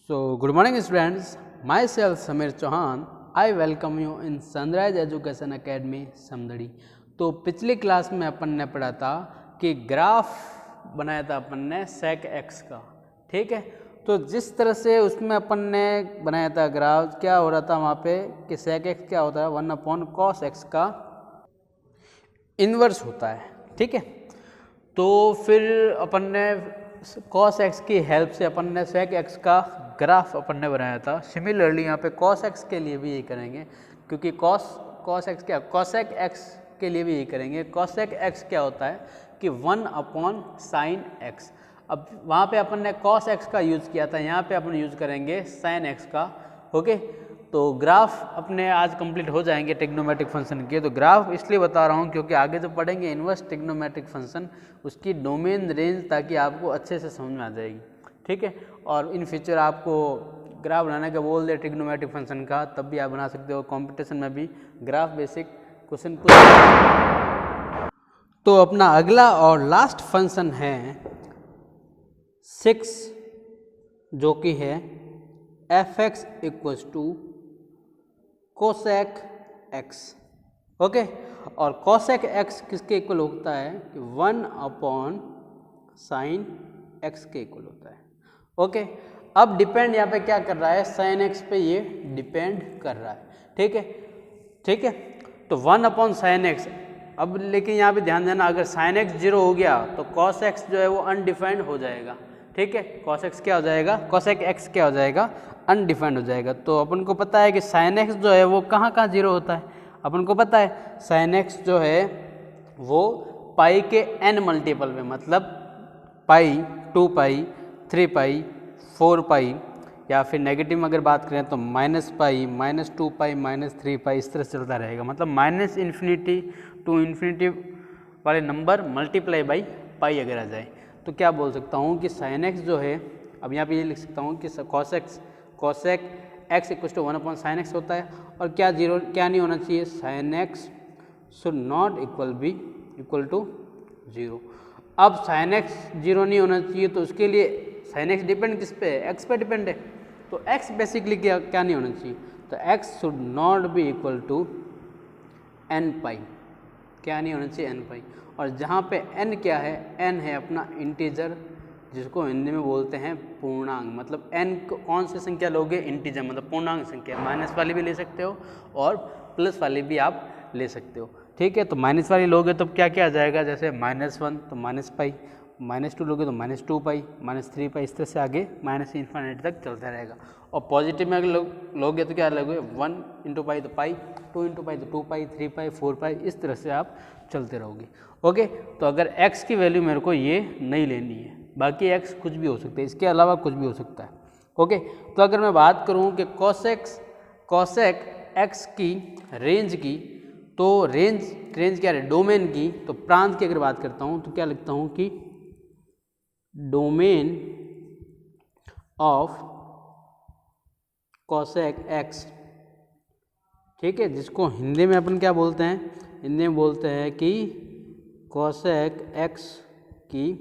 So, good morning students, myself Samir Chauhan, I welcome you in Sunrise Education Academy Samdari. तो पिछली class में अपन ने पढ़ा था कि ग्राफ बनाया था अपन ने sec x का, ठीक है। तो जिस तरह से उसमें अपन ने बनाया था ग्राफ, क्या हो रहा था वहाँ पे कि sec x क्या होता है 1/cos x का इन्वर्स होता है, ठीक है। तो फिर अपन ने cos x की हेल्प से अपन ने sec x का ग्राफ अपन ने बनाया था। सिमिलरली यहाँ पे cos x के लिए भी यही करेंगे, क्योंकि cos x क्या cosec x के लिए भी यही करेंगे। cosec x क्या होता है कि 1/sin x। अब वहाँ पे अपन ने cos x का यूज़ किया था, यहाँ पे अपन यूज़ करेंगे sin x का, ओके। तो ग्राफ अपने आज कंप्लीट हो जाएंगे ट्रिग्नोमेट्रिक फंक्शन के। तो ग्राफ इसलिए बता रहा हूँ क्योंकि आगे जो पढ़ेंगे इन्वर्स ट्रिग्नोमेट्रिक फंक्शन, उसकी डोमेन रेंज ताकि आपको अच्छे से समझ में आ जाएगी, ठीक है। और इन फ्यूचर आपको ग्राफ बनाने का बोल दे ट्रिग्नोमेट्रिक फंक्शन का, तब भी आप बना सकते हो। कंपटीशन में भी ग्राफ बेसिक क्वेश्चन पूछ। तो अपना अगला और लास्ट फंक्शन है 6, जो कि है f(x) = cosec x, ओके। और cosec x किसके इक्वल होता है कि 1/sin x के इक्वल होता है, ओके। अब डिपेंड यहाँ पे क्या कर रहा है, sin x पे ये डिपेंड कर रहा है, ठीक है, ठीक है। तो 1/sin x। अब लेकिन यहाँ पे ध्यान देना, अगर sin x 0 हो गया तो cos x जो है वो अनडिफाइंड हो जाएगा, ठीक है। cos x क्या हो जाएगा, cosec x क्या हो जाएगा, अनडिफाइंड हो जाएगा। तो अपन को पता है कि sin x जो है वो कहाँ 0 होता है। अपन को पता है sin x जो है वो पाई के n मल्टीपल में, मतलब पाई, 2 पाई, 3 पाई, 4 पाई, या फिर नेगेटिव में अगर बात करें तो -पाई, -2 पाई, -3 पाई, इस तरह चलता रहेगा। मतलब -इन्फिनिटी टू इन्फिनिटी वाले नंबर मल्टीप्लाई बाई पाई अगर आ जाए तो क्या बोल सकता हूँ कि sin x जो है, अब यहाँ पे ये लिख सकता हूँ कि cosec x = 1/sin x होता है। और क्या नहीं होना चाहिए, sin x should not equal to 0। अब sin x 0 नहीं होना चाहिए, तो उसके लिए sin x डिपेंड किस पे है, x पे डिपेंड है। तो x बेसिकली क्या नहीं होना चाहिए, तो x should not be equal to n पाई, क्या नहीं होना चाहिए, n पाई। और जहाँ पे n क्या है, n है अपना इंटीजर, जिसको हिंदी में बोलते हैं पूर्णांक। मतलब n कौन सी संख्या लोगे, इंटीजर, मतलब पूर्णांक संख्या। माइनस वाली भी ले सकते हो और प्लस वाली भी आप ले सकते हो, ठीक है। तो माइनस वाली लोगे तो क्या क्या आ जाएगा, जैसे -1 तो -पाई, -2 लोगे तो -2 पाई, -3 पाई, इस तरह से आगे -इन्फिनिटी तक चलता रहेगा। और पॉजिटिव में अगर लोगे तो क्या लोगे, 1 × पाई तो पाई, 2 × पाई तो 2 पाई, 3 पाई, 4 पाई, इस तरह से आप चलते रहोगे, ओके। तो अगर x की वैल्यू मेरे को ये नहीं लेनी है, बाकी x कुछ भी हो सकता है, इसके अलावा कुछ भी हो सकता है, ओके। तो अगर मैं बात करूं कि cosec x की रेंज की, तो रेंज क्या है, डोमेन की। तो प्रांत की अगर बात करता हूं तो क्या लिखता हूं कि डोमेन ऑफ cosec x, ठीक है, जिसको हिंदी में अपन क्या बोलते हैं, हिंदी में बोलते हैं कि cosec x की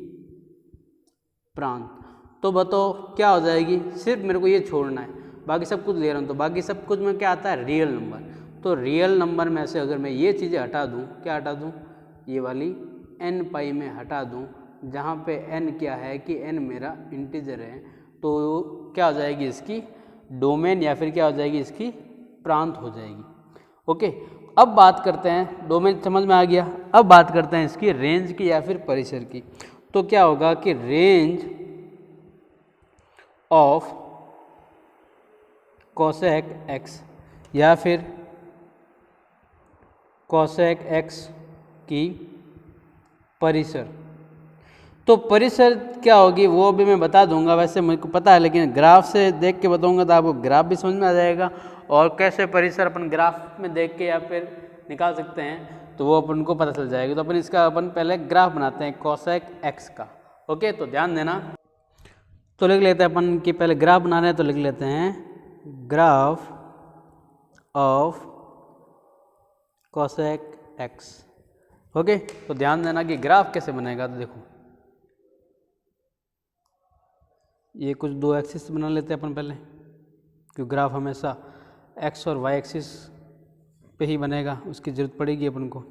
प्रांत। तो बताओ क्या हो जाएगी, सिर्फ मेरे को ये छोड़ना है, बाकी सब कुछ ले रहा हूँ। तो बाकी सब कुछ में क्या आता है, रियल नंबर। तो रियल नंबर में से अगर मैं ये चीज़ें हटा दूँ, क्या हटा दूँ, ये वाली n पाई में हटा दूँ, जहाँ पे n क्या है कि n मेरा इंटीजर है, तो क्या हो जाएगी, इसकी डोमेन या फिर क्या हो जाएगी, इसकी प्रांत हो जाएगी, ओके। अब बात करते हैं, डोमेन समझ में आ गया। अब बात करते हैं इसकी रेंज की या फिर परिसर की। तो क्या होगा कि रेंज ऑफ cosec x या फिर cosec x की परिसर। तो परिसर क्या होगी वो भी मैं बता दूंगा, वैसे मेरे को पता है, लेकिन ग्राफ से देख के बताऊंगा तो आपको ग्राफ भी समझ में आ जाएगा। और कैसे परिसर अपन ग्राफ में देख के या फिर निकाल सकते हैं तो वो अपन को पता चल जाएगा। तो अपन इसका पहले ग्राफ बनाते हैं cosec x का, ओके। तो ध्यान देना, तो लिख लेते हैं अपन कि पहले ग्राफ बना रहे हैं, तो लिख लेते हैं graph of cosec x, okay. तो ध्यान देना कि ग्राफ कैसे बनेगा, तो देखो ये कुछ दो एक्सिस बना लेते हैं अपन पहले, क्योंकि ग्राफ हमेशा एक्स और वाई एक्सिस पे ही बनेगा, उसकी ज़रूरत पड़ेगी अपन को।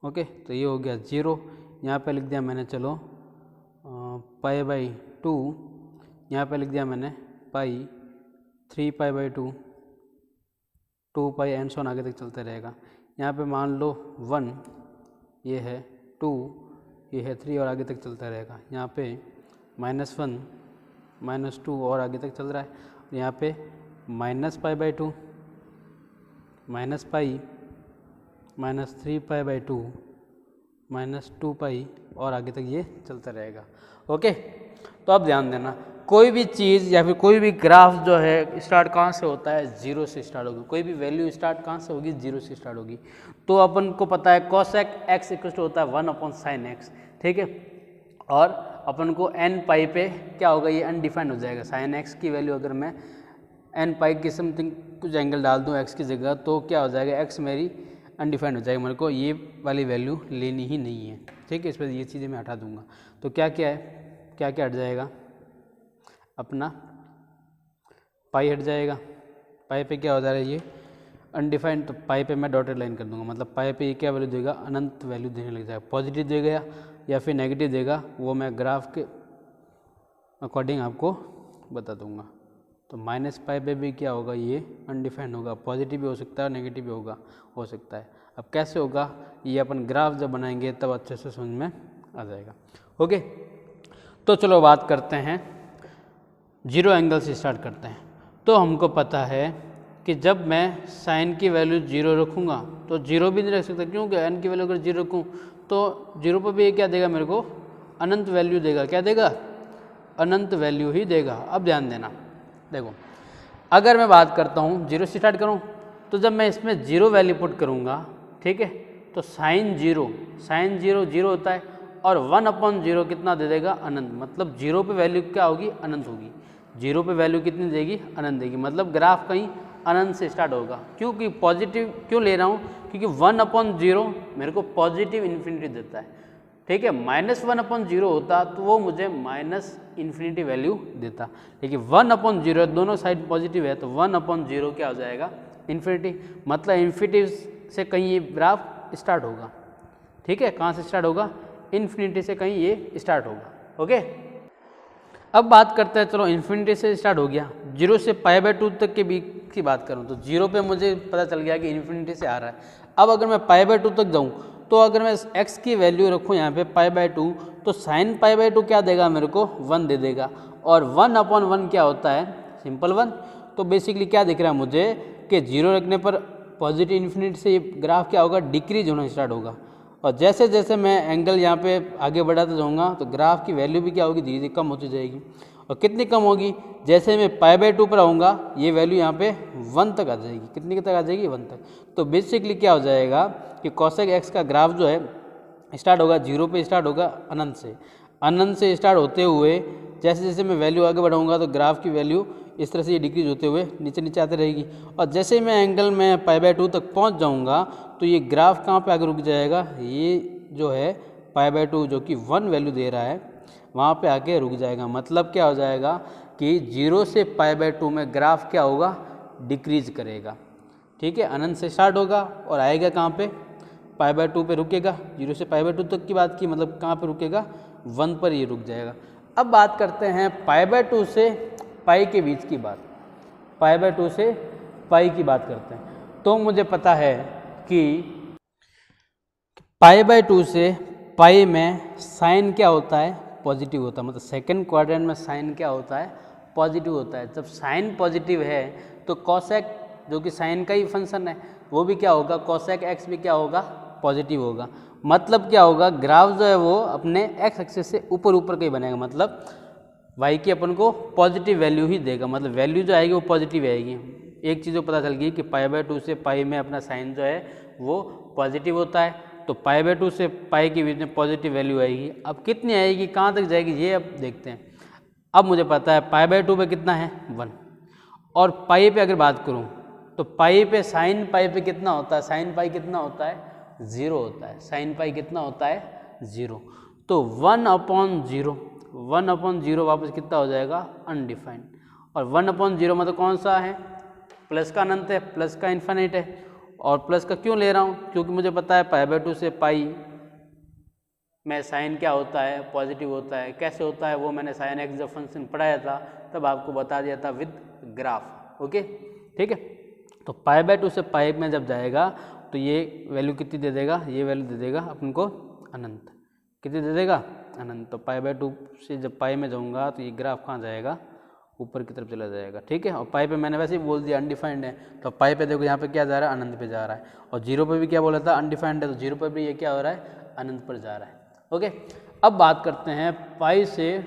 ओके, तो ये हो गया 0, यहाँ पे लिख दिया मैंने चलो पाई बाई 2, यहाँ पे लिख दिया मैंने पाई 3 pi by 2, 2 pi and so on आगे तक चलते रहेगा। यहाँ पे मान लो 1, ये है 2, ये है 3 और आगे तक चलता रहेगा। यहाँ पे -1 -2 और आगे तक चल रहा है। यहाँ पे -pi by 2 -pi -3 pi by 2 -2 पाई और आगे तक ये चलता रहेगा। ओके, तो अब ध्यान देना, कोई भी चीज़ या फिर कोई भी ग्राफ जो है स्टार्ट कहाँ से होता है, 0 से स्टार्ट होगी। कोई भी वैल्यू स्टार्ट कहाँ से होगी, 0 से स्टार्ट होगी। तो अपन को पता है cosec x इक्वल टू होता है 1/sin x, ठीक है। और अपन को n पाई पे क्या होगा, ये अनडिफाइंड हो जाएगा। sin x की वैल्यू अगर मैं n पाई की समथिंग कुछ एंगल डाल दूँ x की जगह, तो क्या हो जाएगा, x मेरी अनडिफाइंड हो जाएगा। मेरे को ये वाली वैल्यू लेनी ही नहीं है, ठीक है। इस पर ये चीज़ें मैं हटा दूंगा। तो क्या क्या है, क्या क्या हट जाएगा, अपना पाई हट जाएगा। पाई पे क्या हो जा रहा है, ये अनडिफाइंड, तो पाई पे मैं डॉटेड लाइन कर दूंगा। मतलब पाई पे ये क्या वैल्यू देगा, अनंत वैल्यू देने लग जाएगा। पॉजिटिव देगा या फिर नेगेटिव देगा, वो मैं ग्राफ के अकॉर्डिंग आपको बता दूंगा। तो -पाई पे भी क्या होगा, ये अनडिफाइंड होगा। पॉजिटिव भी हो सकता है, नेगेटिव भी हो सकता है। अब कैसे होगा, ये अपन ग्राफ जब बनाएंगे तब अच्छे से समझ में आ जाएगा। ओके, तो चलो बात करते हैं, 0 एंगल से स्टार्ट करते हैं। तो हमको पता है कि जब मैं साइन की वैल्यू 0 रखूँगा तो 0 भी नहीं रख सकता, क्योंकि n की वैल्यू अगर 0 रखूँ तो 0 पर भी ये क्या देगा, मेरे को अनंत वैल्यू देगा। क्या देगा, अनंत वैल्यू ही देगा। अब ध्यान देना, देखो अगर मैं बात करता हूँ 0 से स्टार्ट करूँ, तो जब मैं इसमें 0 वैल्यू पुट करूँगा, ठीक है, तो साइन 0 0 होता है और 1/0 कितना दे देगा, अनंत। मतलब 0 पे वैल्यू क्या होगी, अनंत होगी। 0 पे वैल्यू कितनी देगी, अनंत देगी। मतलब ग्राफ कहीं अनंत से स्टार्ट होगा। क्योंकि पॉजिटिव क्यों ले रहा हूँ, क्योंकि 1/0 मेरे को पॉजिटिव इन्फिनिटी देता है, ठीक है। -1/0 होता तो वो मुझे -इन्फिनिटी वैल्यू देता, लेकिन 1/0 दोनों साइड पॉजिटिव है, तो 1/0 क्या हो जाएगा, इन्फिनिटी। मतलब इन्फिनिटी से कहीं ये ग्राफ स्टार्ट होगा, ठीक है। कहाँ से स्टार्ट होगा, इन्फिनिटी से कहीं ये स्टार्ट होगा। ओके, अब बात करते हैं, चलो इन्फिनिटी से स्टार्ट हो गया। 0 से पाई बाई 2 तक के बीच की बात करूँ तो 0 पे मुझे पता चल गया कि इन्फिनिटी से आ रहा है। अब अगर मैं पाई बाई 2 तक जाऊँ, तो अगर मैं x की वैल्यू रखूँ यहाँ पे पाई बाई 2, तो साइन पाई बाई 2 क्या देगा, मेरे को 1 दे देगा। और 1/1 क्या होता है, सिंपल 1। तो बेसिकली क्या दिख रहा है मुझे कि 0 रखने पर पॉजिटिव इन्फिनिटी से ये ग्राफ क्या होगा, डिक्रीज होना स्टार्ट होगा। और जैसे जैसे मैं एंगल यहाँ पे आगे बढ़ाता जाऊँगा, तो ग्राफ की वैल्यू भी क्या होगी, धीरे धीरे कम होती जाएगी। और कितनी कम होगी, जैसे मैं पाई बाई 2 पर आऊँगा, ये वैल्यू यहाँ पे 1 तक आ जाएगी। कितनी तक आ जाएगी, 1 तक। तो बेसिकली क्या हो जाएगा कि cosec x का ग्राफ जो है स्टार्ट होगा 0 पे, स्टार्ट होगा अनंत से स्टार्ट होते हुए जैसे जैसे मैं वैल्यू आगे बढ़ाऊँगा, तो ग्राफ की वैल्यू इस तरह से ये डिक्रीज होते हुए नीचे नीचे आती रहेगी। और जैसे मैं एंगल में पाई बाई 2 तक पहुँच जाऊँगा, तो ये ग्राफ कहाँ पे आगे रुक जाएगा, ये जो है पाई बाई 2 जो कि 1 वैल्यू दे रहा है, वहाँ पे आके रुक जाएगा। मतलब क्या हो जाएगा कि 0 से पाई बाई 2 में ग्राफ क्या होगा, डिक्रीज करेगा, ठीक है। अनंत से स्टार्ट होगा और आएगा कहाँ पे, पाई बाई 2 पे रुकेगा। 0 से पाई बाई 2 तक की बात की, मतलब कहाँ पे रुकेगा, 1 पर ये रुक जाएगा। अब बात करते हैं पाई बाई 2 से पाई के बीच की बात। पाई बाई 2 से पाई की बात करते हैं, तो मुझे पता है कि पाई बाई 2 से पाई में साइन क्या होता है, पॉजिटिव होता है। मतलब सेकंड क्वाड्रेंट में साइन क्या होता है, पॉजिटिव होता है। जब साइन पॉजिटिव है तो कॉसेक जो कि साइन का ही फंक्शन है, वो भी क्या होगा, कॉसेक एक्स भी क्या होगा, पॉजिटिव होगा। मतलब क्या होगा, ग्राफ जो है वो अपने एक्स एक्सिस से ऊपर ऊपर का ही बनेगा। मतलब वाई की अपन को पॉजिटिव वैल्यू ही देगा। मतलब वैल्यू जो आएगी वो पॉजिटिव आएगी। एक चीज़ पता चल गई कि पाई बाई 2 से पाई में अपना साइन जो है वो पॉजिटिव होता है। तो पाई बाई 2 से पाई के बीच में पॉजिटिव वैल्यू आएगी। अब कितनी आएगी, कहाँ तक जाएगी, ये अब देखते हैं। अब मुझे पता है पाई बाई 2 पे कितना है, 1। और पाई पे अगर बात करूँ तो पाई पे साइन पाई पे कितना होता है, साइन पाई कितना होता है, 0 होता है। साइन पाई कितना होता है, 0। तो 1/0 1/0 वापस कितना हो जाएगा, अनडिफाइंड। और 1/0 मतलब कौन सा है, प्लस का अनंत है, प्लस का इन्फिनिट है। और प्लस का क्यों ले रहा हूँ, क्योंकि मुझे पता है π/2 से पाई में साइन क्या होता है, पॉजिटिव होता है। कैसे होता है वो मैंने साइन एक्स जब फंक्शन पढ़ाया था तब आपको बता दिया था विद ग्राफ। ओके ठीक है। तो π/2 से पाई में जब जाएगा तो ये वैल्यू कितनी दे देगा, ये वैल्यू दे देगा अपन को अनंत। कितनी दे देगा, अनंत। तो π/2 से जब पाई में जाऊँगा तो ये ग्राफ कहाँ जाएगा, ऊपर की तरफ चला जाएगा। ठीक है। और पाई पे मैंने वैसे ही बोल दिया अनडिफाइंड है, तो पाई पे देखो यहाँ पे क्या जा रहा है, अनंत पे जा रहा है। और 0 पे भी क्या बोला था, अनडिफाइंड है, तो 0 पे भी ये क्या हो रहा है, अनंत पर जा रहा है। ओके अब बात करते हैं पाई से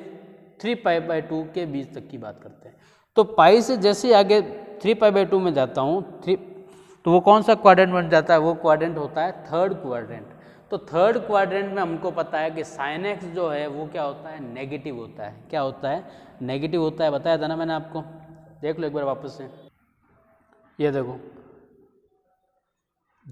3π/2 के बीच तक की बात करते हैं। तो पाई से जैसे ही आगे 3π/2 में जाता हूँ, तो वो कौन सा क्वाड्रेंट बन जाता है, वो क्वाड्रेंट होता है थर्ड क्वाड्रेंट। तो थर्ड क्वाड्रेंट में हमको पता है कि साइन एक्स जो है वो क्या होता है, नेगेटिव होता है। क्या होता है, नेगेटिव होता है, बताया था ना मैंने आपको। देख लो एक बार वापस से, ये देखो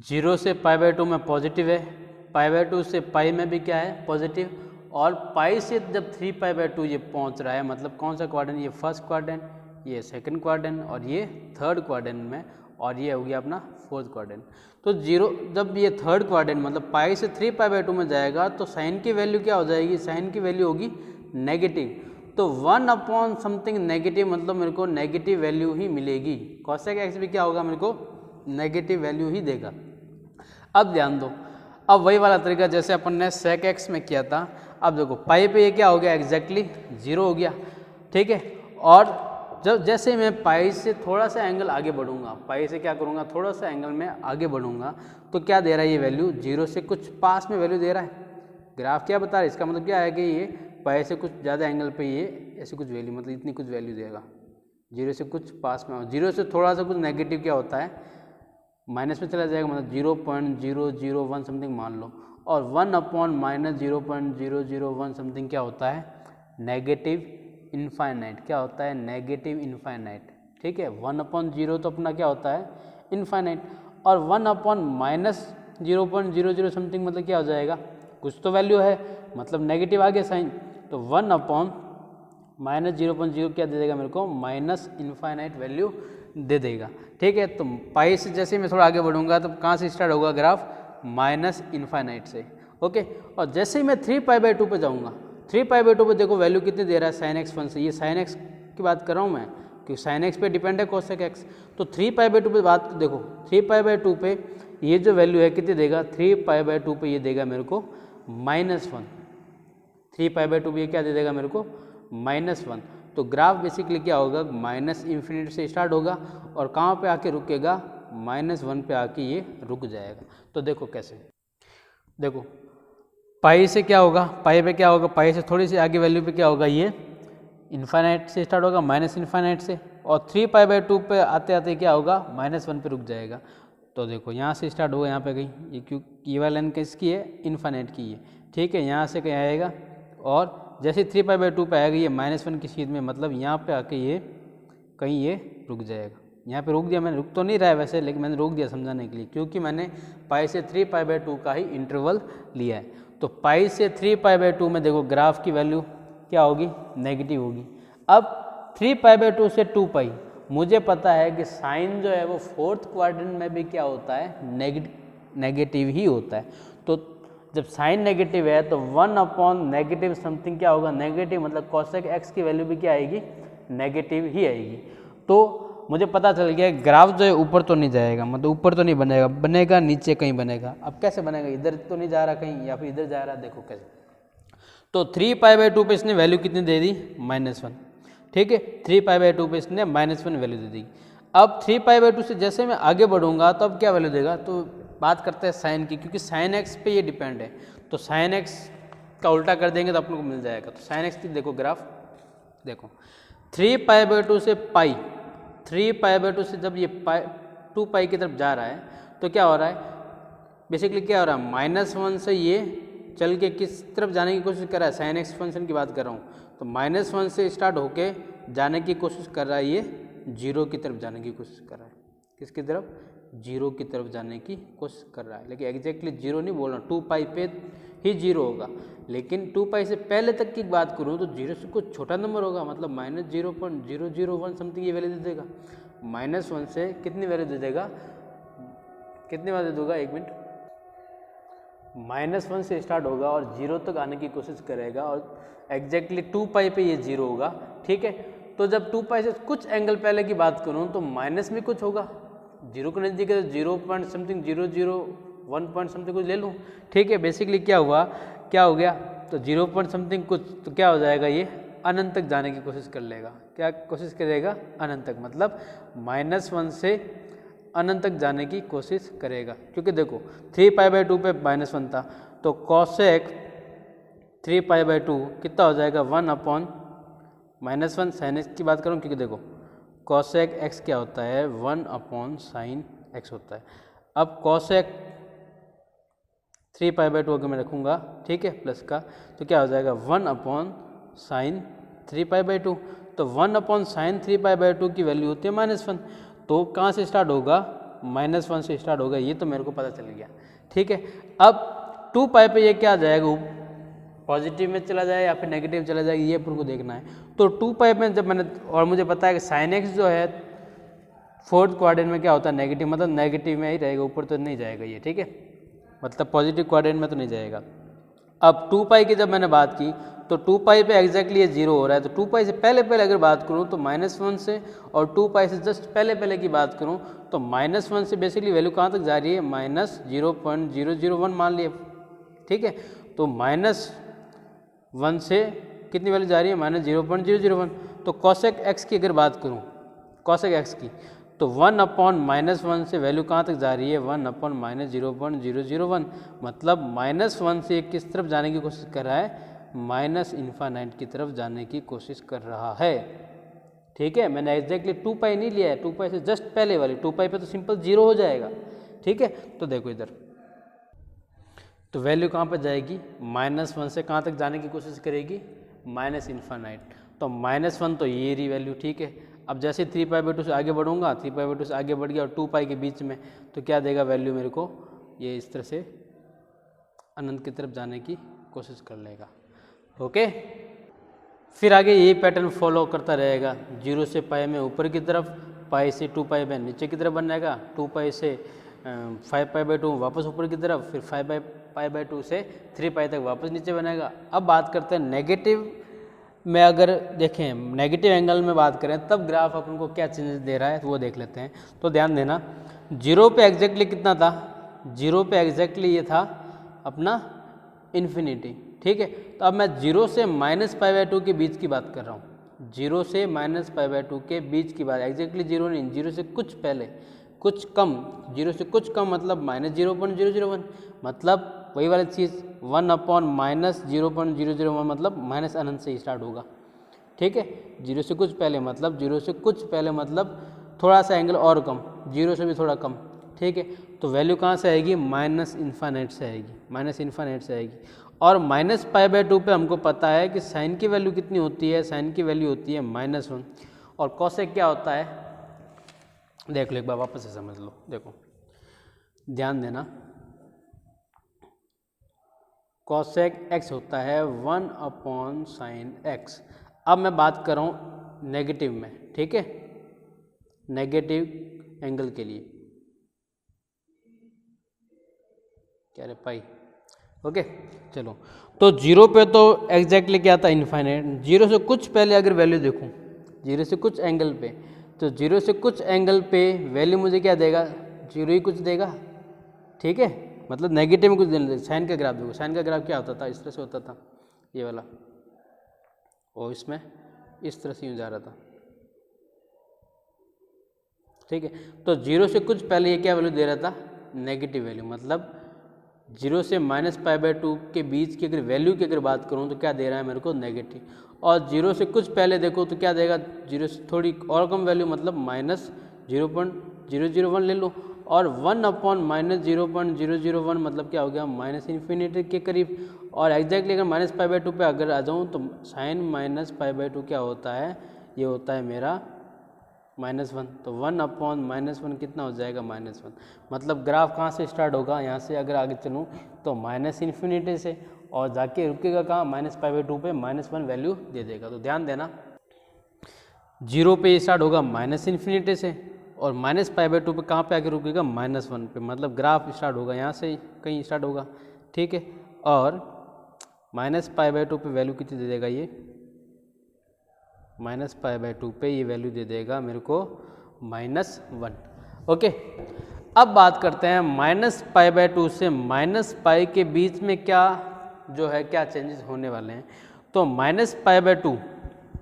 0 से π/2 में पॉजिटिव है, π/2 से पाई में भी क्या है, पॉजिटिव। और पाई से जब 3π/2 ये पहुंच रहा है, मतलब कौन सा क्वाड्रेंट, ये फर्स्ट क्वाड्रेंट, ये सेकंड क्वाड्रेंट और ये थर्ड क्वाड्रेंट में, और ये हो गया अपना फोर्थ क्वाड्रेंट। तो 0 जब ये थर्ड क्वाड्रेंट मतलब पाई से 3π/2 में जाएगा तो साइन की वैल्यू क्या हो जाएगी, साइन की वैल्यू होगी नेगेटिव। तो 1/समथिंग नेगेटिव मतलब मेरे को नेगेटिव वैल्यू ही मिलेगी। कॉसेक एक्स भी क्या होगा, मेरे को नेगेटिव वैल्यू ही देगा। अब ध्यान दो, अब वही वाला तरीका जैसे अपन ने सेक एक्स में किया था। अब देखो पाई पे ये क्या हो गया, एग्जैक्टली 0 हो गया। ठीक है। और जब जैसे मैं पाई से थोड़ा सा एंगल आगे बढ़ूंगा, पाई से क्या करूंगा, थोड़ा सा एंगल में आगे बढ़ूंगा, तो क्या दे रहा है ये वैल्यू, 0 से कुछ पास में वैल्यू दे रहा है। ग्राफ क्या बता रहा है, इसका मतलब क्या है कि ये पाई से कुछ ज़्यादा एंगल पे ये ऐसे कुछ वैल्यू, मतलब इतनी कुछ वैल्यू देगा। 0 से कुछ पास में, 0 से थोड़ा सा कुछ नेगेटिव क्या होता है, माइनस में चला जाएगा, मतलब 0.001 समथिंग मान लो। और 1/-0.001 समथिंग क्या होता है, नेगेटिव इनफाइनाइट। क्या होता है, नेगेटिव इनफाइनाइट। ठीक है। 1/0 तो अपना क्या होता है, इनफाइनाइट। और 1/-0.00 समथिंग मतलब क्या हो जाएगा, कुछ तो वैल्यू है, मतलब नेगेटिव आ गया साइन। तो 1/-0.0 क्या दे देगा मेरे को, माइनस इनफाइनाइट वैल्यू दे देगा। ठीक है। तो पाई से जैसे मैं थोड़ा आगे बढ़ूंगा तो कहाँ से स्टार्ट होगा ग्राफ, माइनस इनफाइनाइट से। ओके। और जैसे ही मैं 3π/2 पे जाऊंगा, 3π/2 पे देखो वैल्यू कितनी दे रहा है, साइन एक्स फंक्शन। ये साइन एक्स की बात कर रहा हूँ मैं, क्योंकि साइन एक्स पे डिपेंड है कोसेक एक्स। तो 3π/2 पे बात देखो, 3π/2 पे ये जो वैल्यू है कितनी देगा, 3π/2 पे ये देगा मेरे को -1। 3π/2 पे ये क्या दे देगा मेरे को, -1। तो ग्राफ बेसिकली क्या होगा, -∞ से स्टार्ट होगा और कहाँ पे आके रुकेगा, -1 पे आके ये रुक जाएगा। तो देखो कैसे, देखो पाई से क्या होगा, पाई पे क्या होगा, पाई से थोड़ी सी आगे वैल्यू पे क्या होगा, ये इनफाइनाइट से स्टार्ट होगा, माइनस इनफाइनाइट से। और 3π/2 पे आते आते क्या होगा, -1 पे रुक जाएगा। तो देखो यहाँ से स्टार्ट होगा, यहाँ पे गई ये, क्यों ये वाला लाइन किसकी है, इनफाइनाइट की है। ठीक है। यहाँ से कहीं आएगा और जैसे 3π/2 पे आएगा ये -1 की सीध में, मतलब यहाँ पे आके ये कहीं ये रुक जाएगा। यहाँ पे रोक दिया मैंने, रुक तो नहीं रहा है वैसे, लेकिन मैंने रोक दिया समझाने के लिए, क्योंकि मैंने पाई से 3π/2 का ही इंटरवल लिया है। तो पाई से 3π/2 में देखो ग्राफ की वैल्यू क्या होगी, नेगेटिव होगी। अब 3π/2 से 2π, मुझे पता है कि साइन जो है वो फोर्थ क्वाड्रेंट में भी क्या होता है, नेगेटिव ही होता है। तो जब साइन नेगेटिव है तो 1/नेगेटिव समथिंग क्या होगा, नेगेटिव, मतलब कॉसेक एक्स की वैल्यू भी क्या आएगी, नेगेटिव ही आएगी। तो मुझे पता चल गया ग्राफ जो है ऊपर तो नहीं जाएगा, मतलब ऊपर तो नहीं बनेगा, बनेगा नीचे कहीं बनेगा। अब कैसे बनेगा, इधर तो नहीं जा रहा कहीं, या फिर इधर जा रहा, देखो कैसे। तो 3π/2 पे इसने वैल्यू कितनी दे दी, -1। ठीक है। 3π/2 पे इसने -1 वैल्यू दे दी। अब 3π/2 से जैसे मैं आगे बढ़ूंगा तो अब क्या वैल्यू देगा, तो बात करते हैं साइन की, क्योंकि साइन एक्स पे ये डिपेंड है। तो साइन एक्स का उल्टा कर देंगे तो अपन को मिल जाएगा। तो साइन एक्स की देखो ग्राफ, देखो 3π/2 से पाई, 3π/2 से जब ये 2π की तरफ जा रहा है तो क्या हो रहा है, बेसिकली क्या हो रहा है, -1 से ये चल के किस तरफ जाने की कोशिश कर रहा है, साइन एक्स फंक्शन की बात कर रहा हूँ। तो -1 से स्टार्ट होके जाने की कोशिश कर रहा है, ये 0 की तरफ जाने की कोशिश कर रहा है। किसकी तरफ, 0 की तरफ जाने की कोशिश कर रहा है। लेकिन एग्जैक्टली 0 नहीं बोल रहा, 2π पे ही जीरो होगा। लेकिन 2 पाई से पहले तक की बात करूँ तो जीरो से कुछ छोटा नंबर होगा, मतलब -0.001 समथिंग ये वैल्यू दे देगा। -1 से कितनी वैल्यू दे देगा, कितनी वैल्यू दूंगा, 1 मिनट, -1 से स्टार्ट होगा और 0 तक आने की कोशिश करेगा और एग्जैक्टली 2 पाई पे ये 0 होगा। ठीक है, तो जब 2 पाई से कुछ एंगल पहले की बात करूँ तो माइनस में कुछ होगा, 0 के नज़दीक है तो 0 पॉइंट समथिंग 001 पॉइंट समथिंग कुछ ले लूँ। ठीक है, बेसिकली क्या हुआ, क्या हो गया, तो 0 पॉइंट समथिंग कुछ, तो क्या हो जाएगा, ये अनंत तक जाने की कोशिश कर लेगा। क्या कोशिश करेगा, अनंत तक, मतलब -1 से अनंत तक जाने की कोशिश करेगा। क्योंकि देखो 3π/2 पे -1 था, तो cosec 3π/2 कितना हो जाएगा, 1/-1 sin x की बात करूँ, क्योंकि देखो cosec x क्या होता है, 1/sin x होता है। अब cosec 3π/2 अगर मैं रखूँगा, ठीक है, प्लस का, तो क्या हो जाएगा 1/sin 3π/2। तो 1/sin 3π/2 की वैल्यू होती है -1, तो कहाँ से स्टार्ट होगा, -1 से स्टार्ट होगा, ये तो मेरे को पता चल गया। ठीक है, अब 2 पाई पे ये क्या आ जाएगा, पॉजिटिव में चला जाए या फिर नेगेटिव चला जाएगा, ये अपन को देखना है। तो 2 पाई में जब मैंने, और मुझे पता है कि साइन एक्स जो है 4th क्वाड्रेंट में क्या होता है, नेगेटिव, मतलब नेगेटिव में ही रहेगा, ऊपर तो नहीं जाएगा ये। ठीक है, मतलब पॉजिटिव क्वाड्रेंट में तो नहीं जाएगा। अब 2 पाई की जब मैंने बात की तो 2 पाई पे एग्जैक्टली ये 0 हो रहा है, तो 2 पाई से पहले अगर बात करूँ तो -1 से, और 2 पाई से जस्ट पहले की बात करूँ तो -1 से बेसिकली वैल्यू कहाँ तक जा रही है, -0.001 मान लिए। ठीक है, तो -1 से कितनी वैल्यू जा रही है, -0.001। तो cosec x की अगर बात करूँ, cosec x की, तो 1/-1 से वैल्यू कहाँ तक जा रही है, 1/-0.001, मतलब -1 से किस तरफ जाने की कोशिश कर रहा है, -∞ की तरफ जाने की कोशिश कर रहा है। ठीक है, मैंने एग्जैक्टली 2 पाई नहीं लिया है, 2 पाई से जस्ट पहले वाली, 2 पाई पे तो सिंपल 0 हो जाएगा। ठीक है, तो देखो इधर, तो वैल्यू कहाँ पर जाएगी, -1 से कहाँ तक जाने की कोशिश करेगी, -∞। तो -1 तो ये रही वैल्यू। ठीक है, अब जैसे 3π/2 से आगे बढ़ूंगा, 3π/2 से आगे बढ़ गया और 2 पाई के बीच में, तो क्या देगा वैल्यू मेरे को, ये इस तरह से अनंत की तरफ जाने की कोशिश कर लेगा। ओके, फिर आगे यही पैटर्न फॉलो करता रहेगा, 0 से पाई में ऊपर की तरफ, पाई से 2 पाई में नीचे की तरफ बन जाएगा, 2 पाई से 5π/2 वापस ऊपर की तरफ, फिर 5π/2 से 3 पाई तक वापस नीचे बनेगा। अब बात करते हैं नेगेटिव में, अगर देखें नेगेटिव एंगल में बात करें तब ग्राफ अपन को क्या चेंजेस दे रहा है वो देख लेते हैं। तो ध्यान देना, 0 पे एग्जैक्टली कितना था, 0 पे एग्जैक्टली ये था अपना इन्फिनिटी। ठीक है, तो अब मैं 0 से -π/2 के बीच की बात कर रहा हूँ, 0 से -π/2 के बीच की बात, एग्जैक्टली 0 नहीं, 0 से कुछ पहले, कुछ कम, 0 से कुछ कम मतलब -0.001, मतलब वही वाली चीज़, 1/-0.001 मतलब माइनस अनंत से ही स्टार्ट होगा। ठीक है, 0 से कुछ पहले मतलब, 0 से कुछ पहले मतलब थोड़ा सा एंगल और कम, 0 से भी थोड़ा कम। ठीक है, तो वैल्यू कहाँ से आएगी, -∞ से आएगी, -∞ से आएगी। और -π/2 पे हमको पता है कि साइन की वैल्यू कितनी होती है, साइन की वैल्यू होती है -1, और कॉसेक क्या होता है, देख लो एक बार वापस से समझ लो। देखो ध्यान देना, cosec x होता है 1/sin x। अब मैं बात कर रहा हूँ नेगेटिव में। ठीक है, नेगेटिव एंगल के लिए, क्या रे पाई, ओके चलो। तो 0 पे तो एग्जैक्टली क्या था, इनफाइनाइट। 0 से कुछ पहले अगर वैल्यू देखूँ, 0 से कुछ एंगल पे, तो 0 से कुछ एंगल पे वैल्यू मुझे क्या देगा, 0 ही कुछ देगा। ठीक है, मतलब नेगेटिव में कुछ देना देगा। साइन का ग्राफ देखो, साइन का ग्राफ क्या होता था, इस तरह से होता था ये वाला, और इसमें इस तरह से यूँ जा रहा था। ठीक है, तो 0 से कुछ पहले ये क्या वैल्यू दे रहा था, नेगेटिव वैल्यू, मतलब 0 से -π/2 के बीच की अगर वैल्यू की अगर बात करूँ तो क्या दे रहा है मेरे को, नेगेटिव। और 0 से कुछ पहले देखो तो क्या देगा, 0 से थोड़ी और कम वैल्यू, मतलब -0.001 ले लो, और 1/-0.001 मतलब क्या हो गया, -∞ के करीब। और एग्जैक्टली अगर -π/2 पे अगर आ जाऊँ तो साइन -π/2 क्या होता है, ये होता है मेरा -1। तो 1/-1 कितना हो जाएगा, -1। मतलब ग्राफ कहाँ से स्टार्ट होगा, यहाँ से अगर आगे चलूँ तो -∞ से, और जाके रुकेगा कहाँ, -π/2 पे -1 वैल्यू दे देगा। तो ध्यान देना 0 पे ये स्टार्ट होगा -∞ से और -π/2 पे कहाँ पे आके रुकेगा, -1 पे, मतलब ग्राफ स्टार्ट होगा यहाँ से कहीं स्टार्ट होगा, ठीक है। और -π/2 पे वैल्यू कितनी दे देगा, ये -π/2 पे ये वैल्यू दे देगा मेरे को -1। ओके, अब बात करते हैं -π/2 से -π के बीच में क्या जो है क्या चेंजेस होने वाले हैं। तो -π/2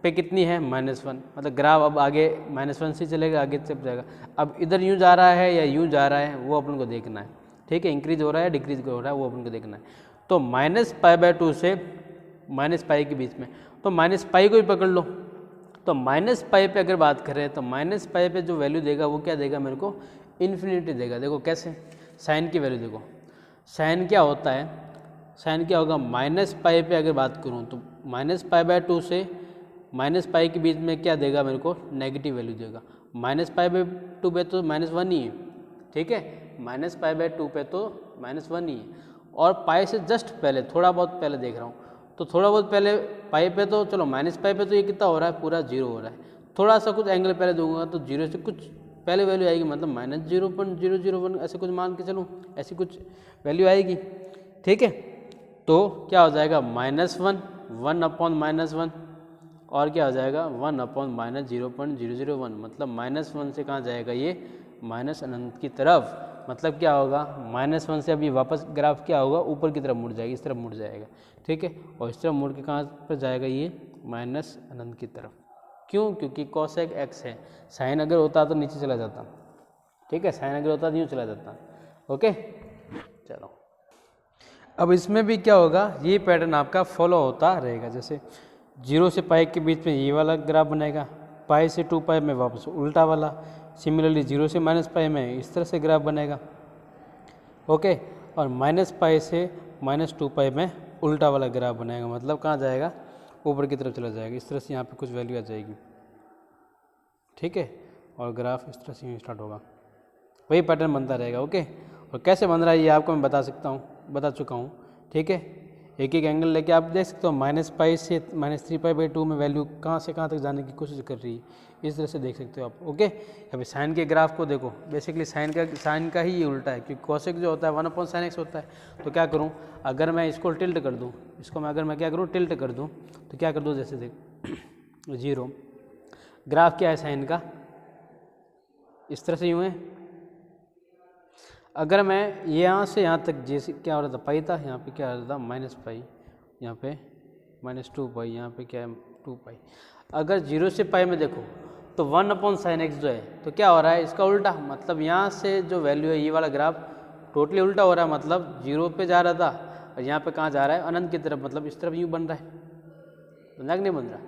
पे कितनी है, -1, मतलब ग्राफ अब आगे -1 से चलेगा, आगे चल जाएगा। अब इधर यूँ जा रहा है या यूँ जा रहा है वो अपन को देखना है, ठीक है। इंक्रीज हो रहा है डिक्रीज हो रहा है वो अपन को देखना है। तो -π/2 से -π के बीच में, तो -π को ही पकड़ लो। तो -π पे अगर बात करें तो -π पे जो वैल्यू देगा वो क्या देगा मेरे को, इन्फिनिटी देगा। देखो कैसे, साइन की वैल्यू देखो, साइन क्या होता है, साइन क्या होगा, -π पे अगर बात करूँ तो -π/2 से -π के बीच में क्या देगा मेरे को, नेगेटिव वैल्यू देगा। -π/2 पे तो -1 ही है, ठीक है, -π/2 पे तो -1 ही है। और पाई से जस्ट पहले थोड़ा बहुत पहले देख रहा हूँ, तो थोड़ा बहुत पहले पाई पे तो चलो -π पे तो ये कितना हो रहा है, पूरा 0 हो रहा है। थोड़ा सा कुछ एंगल पहले दूंगा तो 0 से कुछ पहले वैल्यू आएगी, मतलब -0.001 ऐसे कुछ मान के चलूँ, ऐसी कुछ वैल्यू आएगी, ठीक है। तो क्या हो जाएगा, -1, 1/-1 और क्या हो जाएगा 1/-0.001, मतलब -1 से कहाँ जाएगा ये, -अनंत की तरफ। मतलब क्या होगा, -1 से अभी वापस ग्राफ क्या होगा, ऊपर की तरफ मुड़ जाएगी, इस तरफ मुड़ जाएगा, ठीक है। और इस तरफ मुड़ के कहाँ पर जाएगा ये, -अनंत की तरफ। क्यों, क्योंकि cosec x है, साइन अगर होता तो नीचे चला जाता, ठीक है, साइन अगर होता तो यूँ चला जाता। ओके, चलो अब इसमें भी क्या होगा, ये पैटर्न आपका फॉलो होता रहेगा। जैसे 0 से π के बीच में ये वाला ग्राफ बनेगा, π से 2π में वापस उल्टा वाला, सिमिलरली 0 से -π में इस तरह से ग्राफ बनेगा, ओके। और -π से -2π में उल्टा वाला ग्राफ बनेगा, मतलब कहाँ जाएगा, ऊपर की तरफ चला जाएगा। इस तरह से यहाँ पे कुछ वैल्यू आ जाएगी, ठीक है। और ग्राफ इस तरह से स्टार्ट होगा, वही पैटर्न बनता रहेगा, ओके। और कैसे बन रहा है ये आपको मैं बता चुका हूँ, ठीक है। एक एक एंगल लेके आप देख सकते हो, -π से -3π/2 में वैल्यू कहाँ से कहाँ तक जाने की कोशिश कर रही है, इस तरह से देख सकते हो आप, ओके। अभी साइन के ग्राफ को देखो, बेसिकली साइन का ही ये उल्टा है, क्योंकि cosec जो होता है 1/sin x होता है। तो क्या करूँ, अगर मैं इसको टिल्ट कर दूँ, अगर मैं क्या करूँ, टिल्ट कर दूँ, तो क्या कर दूँ, जैसे देख 0, ग्राफ क्या है साइन का, इस तरह से यूँ है। अगर मैं यहाँ से यहाँ तक, जैसे क्या हो रहा था, पाई था, यहाँ पे क्या हो रहा था, -π, यहाँ पे -2π, यहाँ पे क्या है 2π। अगर 0 से π में देखो तो 1/sin x जो है, तो क्या हो रहा है, इसका उल्टा, मतलब यहाँ से जो वैल्यू है ये वाला ग्राफ टोटली उल्टा हो रहा है, मतलब 0 पे जा रहा था और यहाँ पे कहाँ जा रहा है, अनंत की तरफ, मतलब इस तरफ यूँ बन रहा है, समझा कि नहीं बन रहा।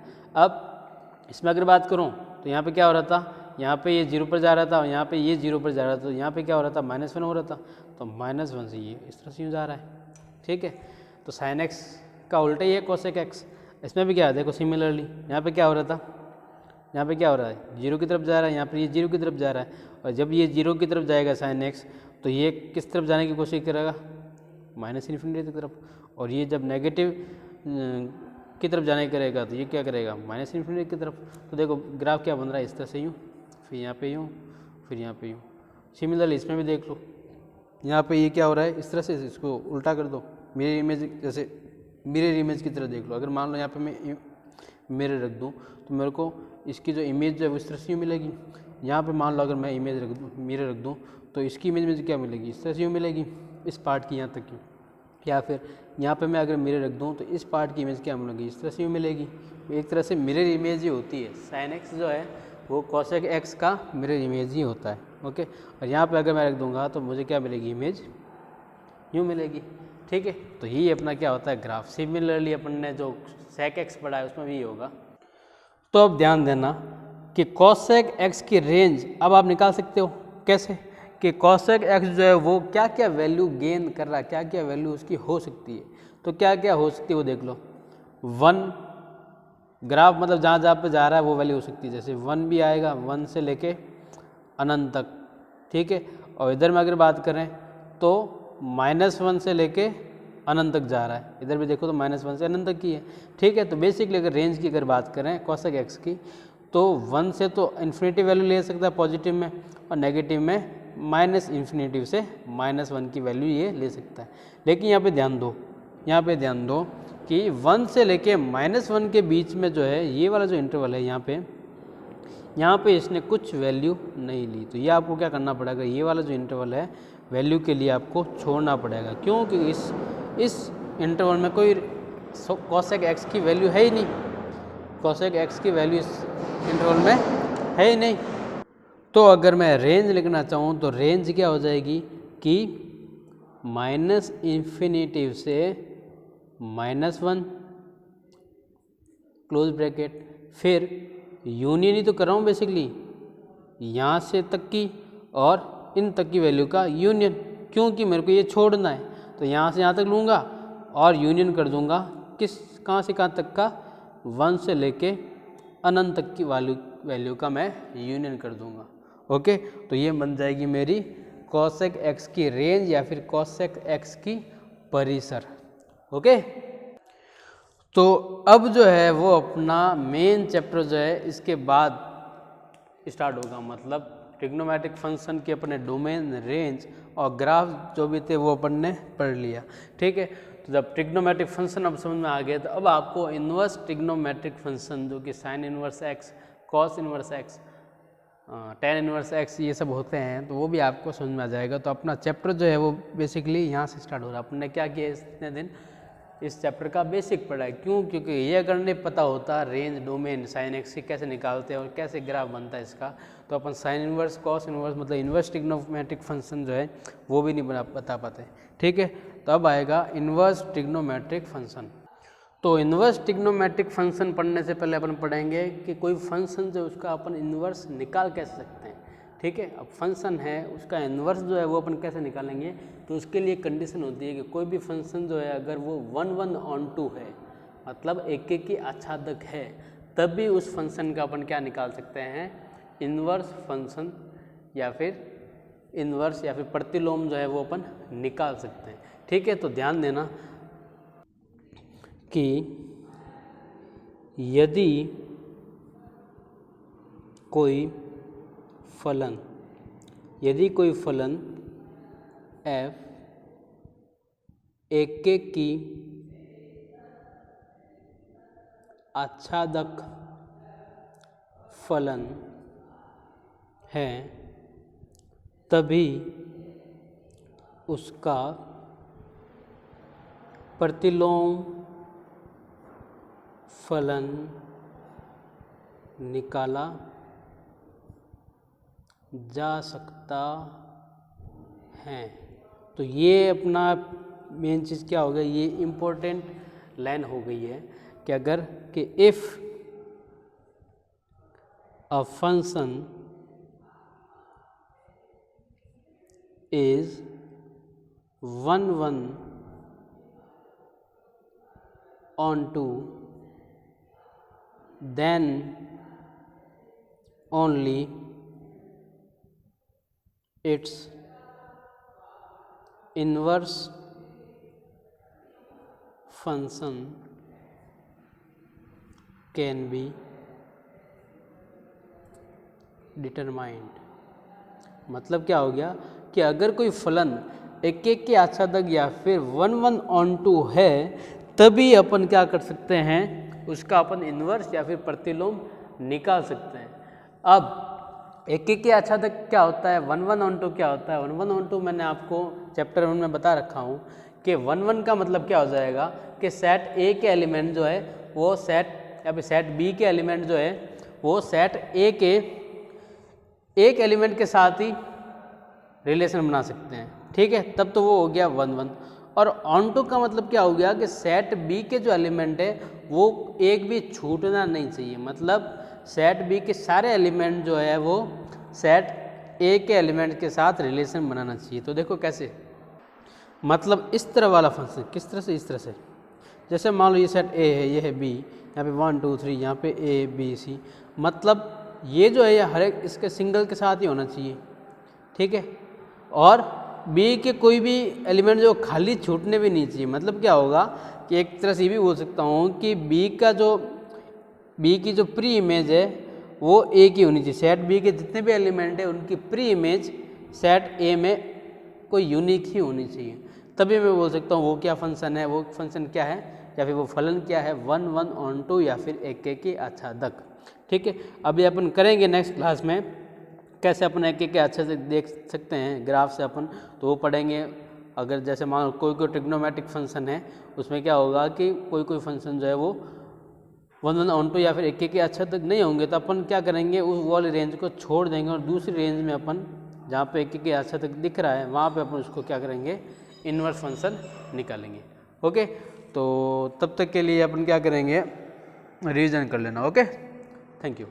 अब इसमें अगर बात करूँ तो यहाँ पे क्या हो रहा था, यहाँ पे ये 0 पर जा रहा था और यहाँ पे ये 0 पर जा रहा था, तो यहाँ पे क्या हो रहा था, -1 हो रहा था, तो -1 से ये इस तरह से यूँ जा रहा है, ठीक है। तो sin x का उल्टा ही है cosec x। इसमें भी क्या है, देखो सिमिलरली यहाँ पे क्या हो रहा था, यहाँ पे क्या हो रहा है, 0 की तरफ जा रहा है, यहाँ पर ये 0 की तरफ जा रहा है, और जब ये 0 की तरफ जाएगा sin x, तो ये किस तरफ जाने की कोशिश करेगा, -∞ की तरफ। और ये जब नेगेटिव की तरफ जाने करेगा तो ये क्या करेगा, -∞ की तरफ। तो देखो ग्राफ क्या बन रहा है, इस तरह से यूँ, फिर यहाँ पे यूँ, फिर यहाँ पे यूँ। सिमिलरली इसमें भी देख लो, यहाँ पे ये क्या हो रहा है, इस तरह से इसको उल्टा कर दो, मिरर इमेज, जैसे मिरर इमेज की तरह देख लो। अगर मान लो यहाँ पे मैं मिरर रख दूँ तो मेरे को इसकी जो इमेज है वो इस तरह से यूँ मिलेगी। यहाँ पे मान लो अगर मैं इमेज रख दूँ, मिरर रख दूँ, तो इसकी इमेज मुझे क्या मिलेगी, इस तरह से यूँ मिलेगी, इस पार्ट की यहाँ तक की। या फिर यहाँ पे मैं अगर मिरर रख दूँ तो इस पार्ट की इमेज क्या मिलेगी, इस तरह से यूँ मिलेगी। एक तरह से मिरर इमेज ही होती है, sin x जो है वो cosec x का मिरर इमेज ही होता है, ओके। और यहाँ पे अगर मैं रख दूँगा तो मुझे क्या मिलेगी, इमेज यूँ मिलेगी, ठीक है। तो यही अपना क्या होता है, ग्राफ। सिमिलरली अपन ने जो sec x पढ़ा है उसमें भी होगा। तो अब ध्यान देना कि cosec x की रेंज अब आप निकाल सकते हो, कैसे, कि cosec x जो है वो क्या क्या वैल्यू गेन कर रहा है, क्या क्या वैल्यू उसकी हो सकती है। तो क्या क्या हो सकती है वो देख लो। 1 ग्राफ मतलब जहाँ जहाँ पे जा रहा है वो वैल्यू हो सकती है, जैसे 1 भी आएगा, 1 से लेके अनंत तक, ठीक है। और इधर में अगर बात करें तो -1 से लेके अनंत तक जा रहा है, इधर भी देखो तो -1 से अनंत तक की है। ठीक है, तो बेसिकली अगर रेंज की अगर बात करें कॉसेक एक्स की, तो 1 से तो इन्फिनिटी वैल्यू ले सकता है पॉजिटिव में, और नेगेटिव में -∞ से -1 की वैल्यू ये ले सकता है। लेकिन यहाँ पे ध्यान दो, यहाँ पे ध्यान दो कि 1 से लेके -1 के बीच में जो है ये वाला जो इंटरवल है, यहाँ पे इसने कुछ वैल्यू नहीं ली, तो ये आपको क्या करना पड़ेगा, ये वाला जो इंटरवल है वैल्यू के लिए आपको छोड़ना पड़ेगा। क्यों? क्योंकि इस इंटरवल में कोई कॉसेक एक्स की वैल्यू है ही नहीं, कॉसेक एक्स की वैल्यू इस इंटरवल में है ही नहीं। तो अगर मैं रेंज लिखना चाहूँ तो रेंज क्या हो जाएगी कि -∞ से -1 क्लोज ब्रैकेट, फिर यूनियन ही तो कर रहा हूँ बेसिकली, यहाँ से तक की और इन तक की वैल्यू का यूनियन, क्योंकि मेरे को ये छोड़ना है, तो यहाँ से यहाँ तक लूँगा और यूनियन कर दूँगा कहाँ से कहाँ तक का, 1 से लेके अनंत तक की वैल्यू का मैं यूनियन कर दूँगा। ओके, तो ये बन जाएगी मेरी कॉसेक एक्स की रेंज या फिर कॉसेक एक्स की परिसर। ओके, तो अब जो है वो अपना मेन चैप्टर जो है इसके बाद स्टार्ट होगा, मतलब ट्रिग्नोमेट्रिक फंक्शन के अपने डोमेन, रेंज और ग्राफ जो भी थे वो अपन ने पढ़ लिया। ठीक है, तो जब ट्रिग्नोमेट्रिक फंक्शन अब समझ में आ गया, तो अब आपको इन्वर्स ट्रिग्नोमेट्रिक फंक्शन जो कि sign inverse x, cos inverse x, tan inverse x, ये सब होते हैं, तो वो भी आपको समझ में आ जाएगा। तो अपना चैप्टर जो है वो बेसिकली यहाँ से स्टार्ट हो रहा है। अपन ने क्या किया इतने दिन, इस चैप्टर का बेसिक पढ़ा है। क्यों? क्योंकि ये अगर नहीं पता होता रेंज, डोमेन, साइन एक्स की कैसे निकालते हैं और कैसे ग्राफ बनता है इसका, तो अपन साइन इन्वर्स, कॉस इन्वर्स, मतलब इन्वर्स ट्रिग्नोमेट्रिक फंक्शन जो है वो भी नहीं बता पाते। ठीक है, तो अब आएगा इन्वर्स ट्रिग्नोमेट्रिक फंक्शन। तो इन्वर्स ट्रिग्नोमेट्रिक फंक्शन पढ़ने से पहले अपन पढ़ेंगे कि कोई फंक्शन जो उसका अपन इन्वर्स निकाल कैसे सकते हैं। ठीक है, अब फंक्शन है उसका इन्वर्स जो है वो अपन कैसे निकालेंगे, तो उसके लिए कंडीशन होती है कि कोई भी फंक्शन जो है अगर वो 1/1 है, मतलब एक की आच्छादक है, तब भी उस फंक्शन का अपन क्या निकाल सकते हैं, इन्वर्स फंक्शन या फिर इन्वर्स या फिर प्रतिलोम जो है वो अपन निकाल सकते हैं। ठीक है, तो ध्यान देना कि यदि कोई फलन f एक की आच्छादक फलन है, तभी उसका प्रतिलोम फलन निकाला जा सकता है। तो ये अपना मेन चीज़ क्या हो गया, ये इम्पोर्टेंट लाइन हो गई है कि अगर कि if a function is 1/1 then only its inverse function can be determined। मतलब क्या हो गया कि अगर कोई फलन एक के आच्छादक या फिर 1/1 है, तभी अपन क्या कर सकते हैं, उसका अपन इन्वर्स या फिर प्रतिलोम निकाल सकते हैं। अब एक के आच्छादक क्या होता है, 1/1 क्या होता है। 1/1 मैंने आपको चैप्टर 1 में बता रखा हूँ कि 1/1 का मतलब क्या हो जाएगा कि सेट ए के एलिमेंट जो है वो सेट या फिर सेट बी के एलिमेंट जो है वो सेट ए के एक एलिमेंट के साथ ही रिलेशन बना सकते हैं। ठीक है, तब तो वो हो गया 1/1। और ऑन टू का मतलब क्या हो गया कि सेट बी के जो एलिमेंट है वो एक भी छूटना नहीं चाहिए, मतलब सेट बी के सारे एलिमेंट जो है वो सेट ए के एलिमेंट के साथ रिलेशन बनाना चाहिए। तो देखो कैसे, मतलब इस तरह वाला फंक्शन, किस तरह से, इस तरह से, जैसे मान लो ये सेट ए है, ये है बी, यहाँ पे 1 2 3, यहाँ पे ए बी सी, मतलब ये जो है ये हर एक इसके सिंगल के साथ ही होना चाहिए। ठीक है, और बी के कोई भी एलिमेंट जो खाली छूटने भी नहीं चाहिए। मतलब क्या होगा कि एक तरह से ये भी बोल सकता हूँ कि बी की जो प्री इमेज है वो ए की होनी चाहिए। सेट बी के जितने भी एलिमेंट है उनकी प्री इमेज सेट ए में कोई यूनिक ही होनी चाहिए, तभी मैं बोल सकता हूँ वो क्या फंक्शन है, वो फंक्शन क्या है या फिर वो फलन क्या है, 1 1 ऑन 2 या फिर एक के आच्छादक। ठीक है, अभी अपन करेंगे नेक्स्ट क्लास में कैसे अपन एक के अच्छे से देख सकते हैं ग्राफ से अपन, तो वो पढ़ेंगे। अगर जैसे मान लो कोई ट्रिग्नोमेट्रिक फंक्शन है उसमें क्या होगा कि कोई फंक्शन जो है वो 1 1 ऑन 2 या फिर एक के आच्छादक नहीं होंगे, तो अपन क्या करेंगे उस वाली रेंज को छोड़ देंगे और दूसरी रेंज में अपन जहाँ पे एक के आच्छादक दिख रहा है वहाँ पे अपन उसको क्या करेंगे इन्वर्स फंक्शन निकालेंगे। ओके, तो तब तक के लिए अपन क्या करेंगे रिवीजन कर लेना। Okay, thank you.